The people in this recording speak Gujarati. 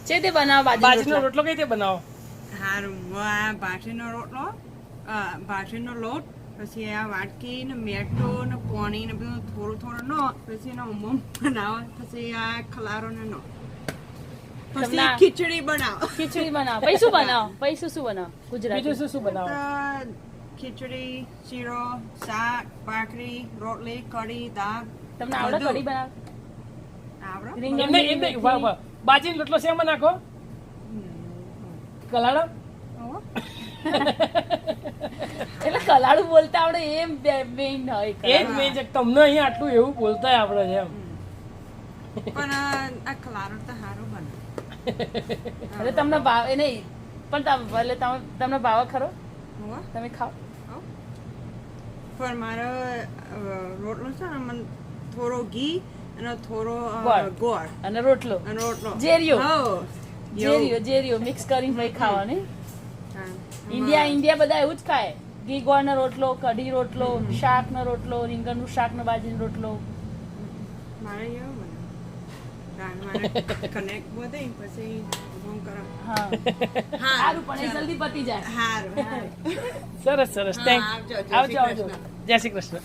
છે તે બનાવો બાજરીનો રોટલો કઈ રીતે બનાવો? હારું બાજરીનો રોટલો બાજરીનો લોટ પછી આ વાટકી ને મેટો ને પાણી ને બધું થોડું થોડું નો પછી એનો ઉમમ બનાવો પછી આ ખલારો ને નો પછી ખીચડી બનાવો ખીચડી બનાવો પછી શું બનાવો પછી શું બનાવો ગુજરાતી બીજું શું બનાવો? ખીચડી શીરો શાક ભાખરી રોટલી કઢી દાળ તમને આવડે કઢી બનાવ આવડે એમને વાહ વાહ બાજરીનો રોટલો શેમાં નાખો? કલાડો? એટલે કલાડું બોલતા આવડે એમ મેઇન હોય એ જ મેં છે તમને અહીંયા આટલું એવું બોલતા આવડે છે એમ. પણ આ ખલારો તો સારું બને એટલે તમને ભાવ એ નહીં પણ એટલે તમને ભાવ ખરો હોવા તમે ખાઓ પણ મારો રોટલો છે ને મને થોડો ઘી અને થોડો ગોળ અને રોટલો અને રોટલો જેરિયો મિક્સ કરીને ભાઈ ખાવાની ઇન્ડિયા બધા એવું જ ખાય ઘી ગોળ નો રોટલો કઢી રોટલો શાક નો રોટલો રીંગણનું શાક નો બાજરીનો રોટલો મારે એવું બને મારે કનેક્ટ બધે પછી હું કરું હા સારું પણ એ જલ્દી પતી જાય હારું સરસ થેન્ક આવજો જય શ્રી કૃષ્ણ.